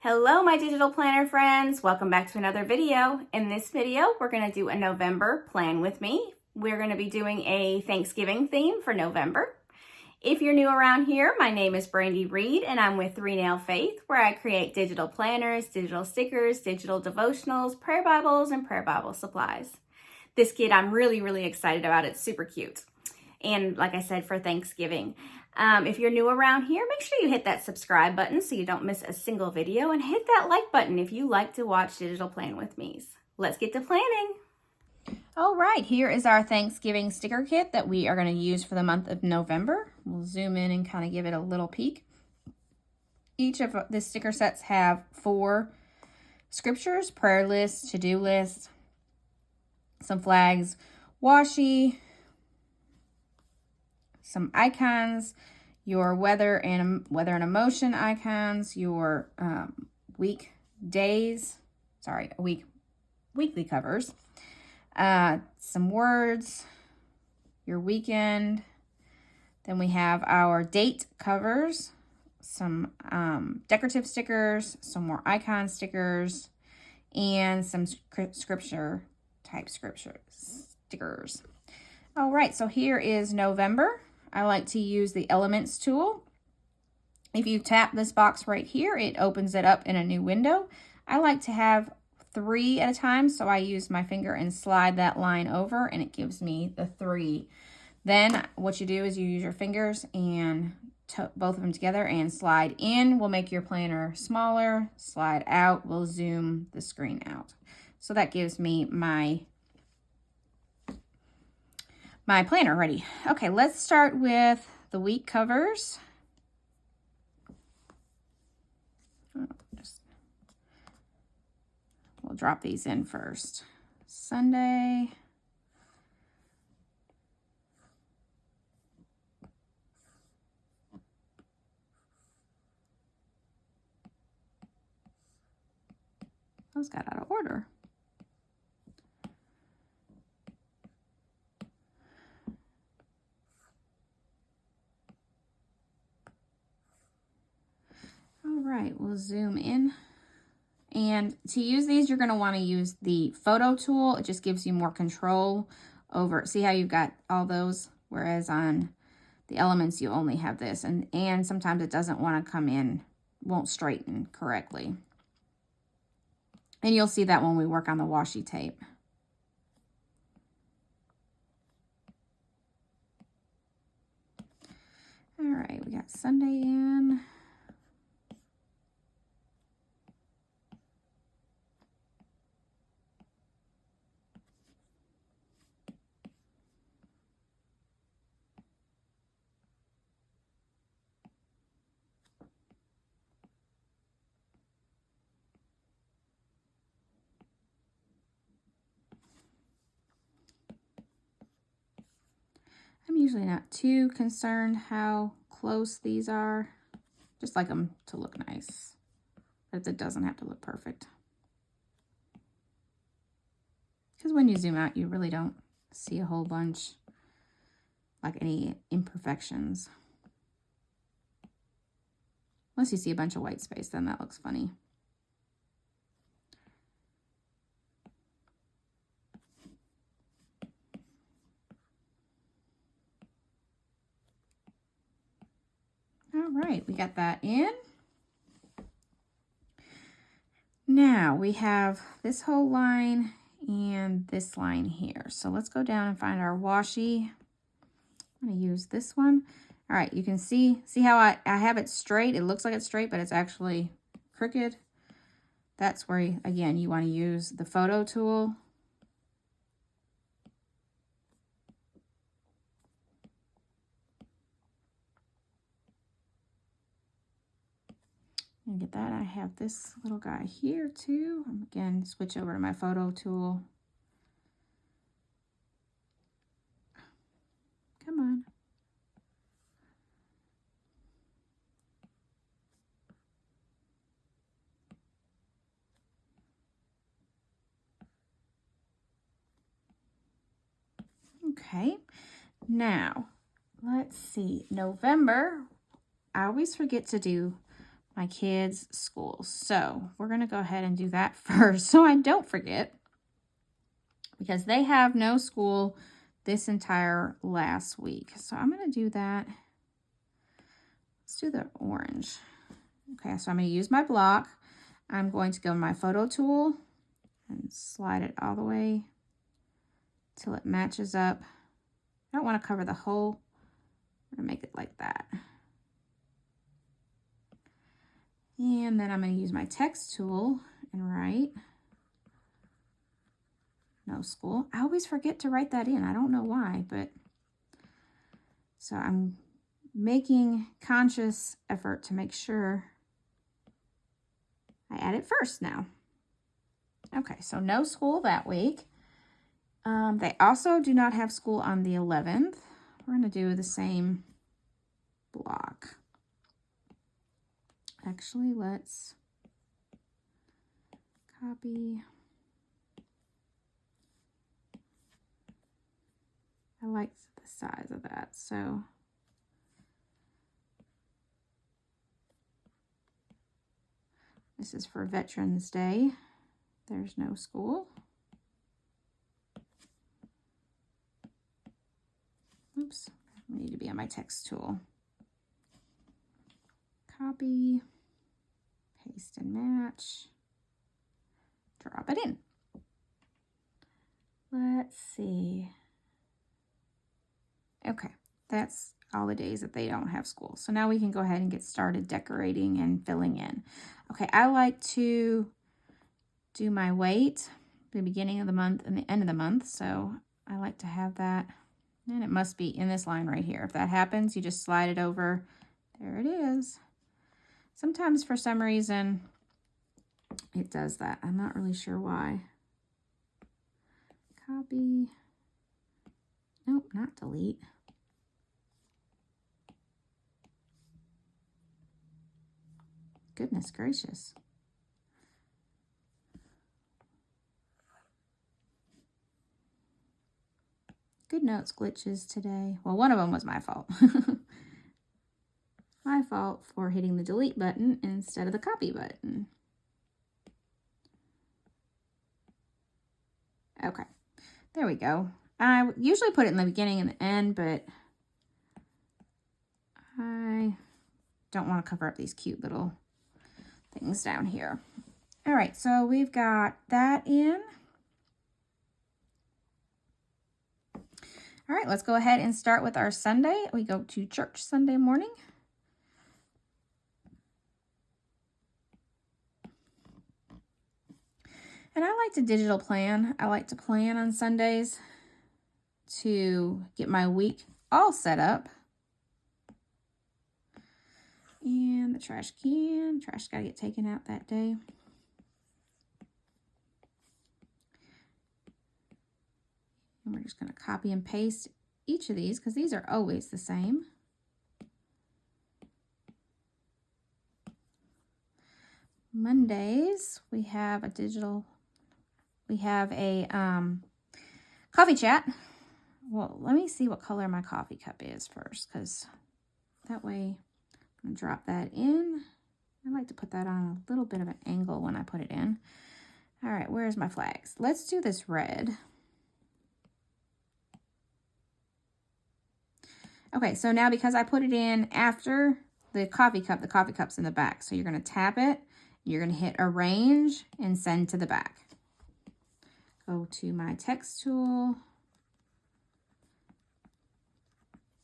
Hello, my digital planner friends. Welcome back to another video. In this video, we're going to do a November plan with me. We're going to be doing a Thanksgiving theme for November. If you're new around here, my name is Brandi Reed and I'm with 3 Nail Faith, where I create digital planners, digital stickers, digital devotionals, prayer Bibles, and prayer Bible supplies. This kit I'm really excited about. It's super cute. And like I said, for Thanksgiving. If you're new around here, make sure you hit that subscribe button so you don't miss a single video, and hit that like button if you like to watch Digital Plan with Me's. Let's get to planning. All right, here is our Thanksgiving sticker kit that we are going to use for the month of November. We'll zoom in and kind of give it a little peek. Each of the sticker sets have 4 scriptures, prayer list, to-do list, some flags, washi, some icons, your weather and emotion icons, your weekly covers, some words, your weekend. Then we have our date covers, some decorative stickers, some more icon stickers, and some scripture stickers. All right, so here is November. I like to use the Elements tool. If you tap this box right here, it opens it up in a new window. I like to have 3 at a time, so I use my finger and slide that line over, and it gives me the 3. Then what you do is you use your fingers and both of them together and slide in will make your planner smaller. Slide out will zoom the screen out. So that gives me my planner ready. Okay, let's start with the week covers. We'll drop these in first. Sunday. Those got out of order. All right, we'll zoom in. And to use these, you're going to want to use the photo tool. It just gives you more control over, see how you've got all those, whereas on the Elements, you only have this. And sometimes it doesn't want to come in, won't straighten correctly. And you'll see that when we work on the washi tape. All right, we got Sunday in. I'm usually not too concerned how close these are. Just like them to look nice, but it doesn't have to look perfect. Because when you zoom out, you really don't see a whole bunch, like any imperfections. Unless you see a bunch of white space, then that looks funny. All right, we got that in. Now we have this whole line and this line here. So let's go down and find our washi. I'm going to use this one. All right, you can see how I have it straight. It looks like it's straight, but it's actually crooked. That's where, again, you want to use the photo tool. And get that. I have this little guy here too. Again, switch over to my photo tool. Come on. Okay, now let's see. November, I always forget to do my kids' schools. So we're going to go ahead and do that first so I don't forget, because they have no school this entire last week. So I'm going to do that. Let's do the orange. Okay, so I'm going to use my block. I'm going to go in my photo tool and slide it all the way till it matches up. I don't want to cover the whole. I'm going to make it like that. And then I'm going to use my text tool and write no school. I always forget to write that in. I don't know why, but so I'm making conscious effort to make sure I add it first now. Okay, so no school that week. They also do not have school on the 11th. We're going to do the same block. Actually, let's copy. I like the size of that, so this is for Veterans Day. There's no school. Oops, I need to be on my text tool. Copy, paste and match, drop it in. Let's see. Okay, that's all the days that they don't have school. So now we can go ahead and get started decorating and filling in. Okay, I like to do my weight the beginning of the month and the end of the month. So I like to have that, and it must be in this line right here. If that happens, you just slide it over. There it is. Sometimes for some reason it does that. I'm not really sure why. Copy. Nope, not delete. Goodness gracious. GoodNotes glitches today. Well, one of them was my fault. My fault for hitting the delete button instead of the copy button. Okay, there we go. I usually put it in the beginning and the end, but I don't want to cover up these cute little things down here. All right, so we've got that in. All right, let's go ahead and start with our Sunday. We go to church Sunday morning. And I like to digital plan. I like to plan on Sundays to get my week all set up. And the trash got to get taken out that day. And we're just going to copy and paste each of these because these are always the same. Mondays, we have a coffee chat. Well, let me see what color my coffee cup is first, because that way I'm going to drop that in. I like to put that on a little bit of an angle when I put it in. All right, where's my flags? Let's do this red. Okay, so now because I put it in after the coffee cup's in the back. So you're going to tap it, you're going to hit arrange and send to the back. Go to my text tool,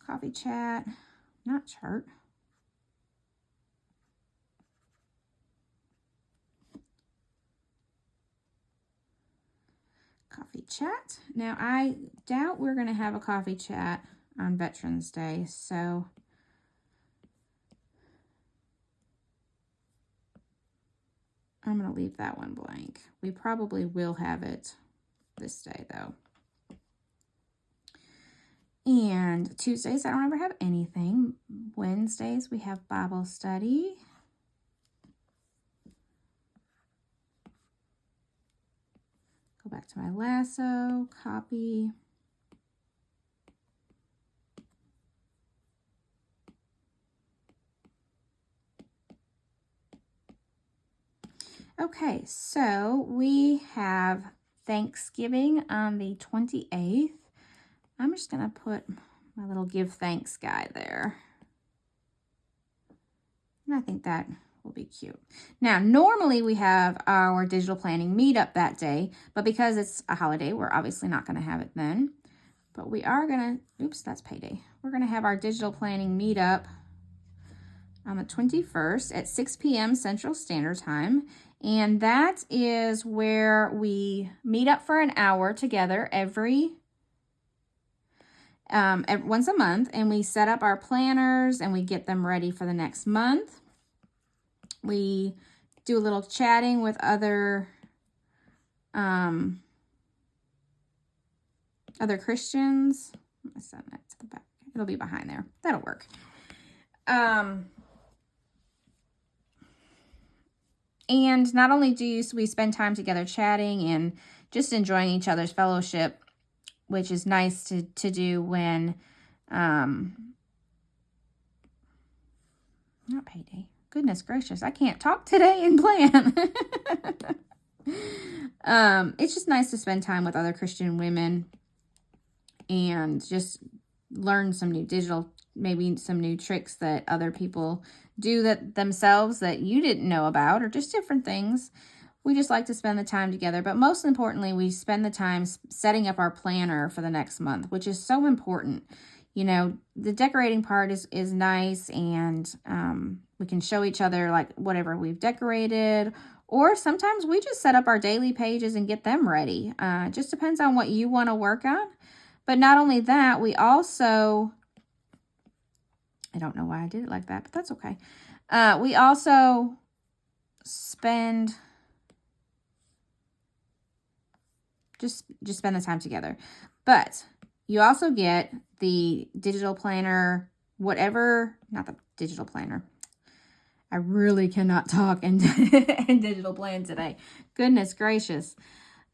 coffee chat, not chart. Coffee chat. Now I doubt we're going to have a coffee chat on Veterans Day, so I'm going to leave that one blank. We probably will have it this day though. And Tuesdays, I don't ever have anything. Wednesdays, we have Bible study. Go back to my lasso, copy. Okay, so we have Thanksgiving on the 28th. I'm just going to put my little give thanks guy there. And I think that will be cute. Now, normally we have our digital planning meetup that day, but because it's a holiday, we're obviously not going to have it then. But we are going to, oops, that's payday. We're going to have our digital planning meetup on the 21st at 6 p.m. Central Standard Time. And that is where we meet up for an hour together once a month, and we set up our planners and we get them ready for the next month. We do a little chatting with other Christians. I'm gonna send that to the back. It'll be behind there. That'll work. And not only do we spend time together chatting and just enjoying each other's fellowship, which is nice to do when, not payday. Goodness gracious, I can't talk today and plan. It's just nice to spend time with other Christian women and just learn some new maybe some new tricks that other people do themselves that you didn't know about, or just different things. We just like to spend the time together, but most importantly, we spend the time setting up our planner for the next month, which is so important. You know, the decorating part is nice, and we can show each other like whatever we've decorated, or sometimes we just set up our daily pages and get them ready. It just depends on what you want to work on. But not only that, we also, I don't know why I did it like that, but that's okay. We also spend just spend the time together. But you also get the digital planner, not the digital planner. I really cannot talk and digital plan today. Goodness gracious.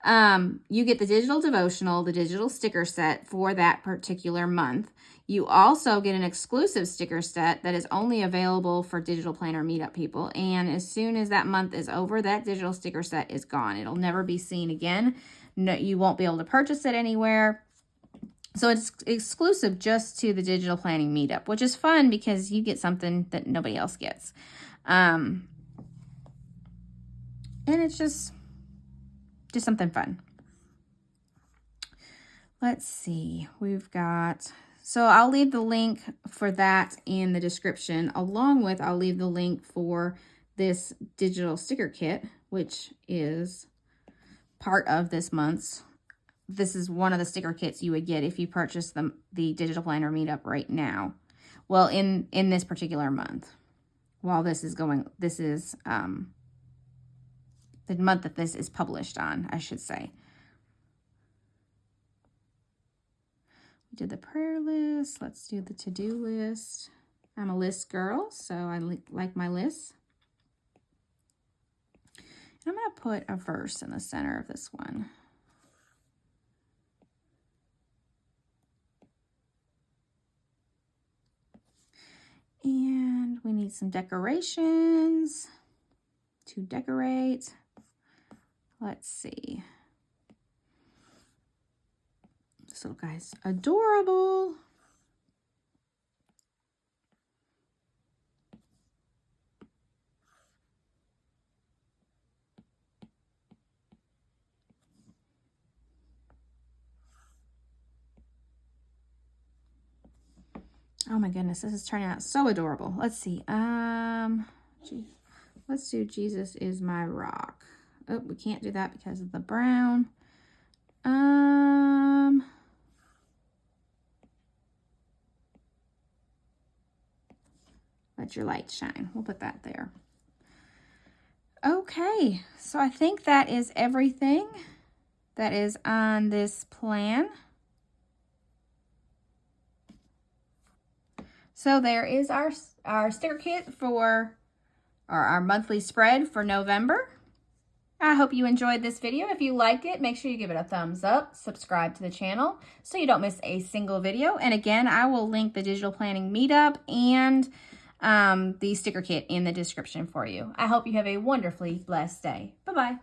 You get the digital devotional, the digital sticker set for that particular month. You also get an exclusive sticker set that is only available for digital planner meetup people. And as soon as that month is over, that digital sticker set is gone. It'll never be seen again. No, you won't be able to purchase it anywhere. So it's exclusive just to the digital planning meetup, which is fun because you get something that nobody else gets. And it's just something fun. Let's see. So I'll leave the link for that in the description, along with I'll leave the link for this digital sticker kit, which is part of this month's. This is one of the sticker kits you would get if you purchase the digital planner meetup right now. Well, in this particular month, while this is the month that this is published on, I should say. We did the prayer list. Let's do the to-do list. I'm a list girl, so I like my lists. And I'm going to put a verse in the center of this one. And we need some decorations to decorate. Let's see. This little guy's adorable. Oh my goodness, this is turning out so adorable. Let's see. Let's do Jesus is my rock. Oh, we can't do that because of the brown. Let your light shine. We'll put that there. Okay, so I think that is everything that is on this plan. So there is our sticker kit for our monthly spread for November. I hope you enjoyed this video. If you liked it, make sure you give it a thumbs up, subscribe to the channel so you don't miss a single video. And again, I will link the digital planning meetup and the sticker kit in the description for you. I hope you have a wonderfully blessed day. Bye-bye.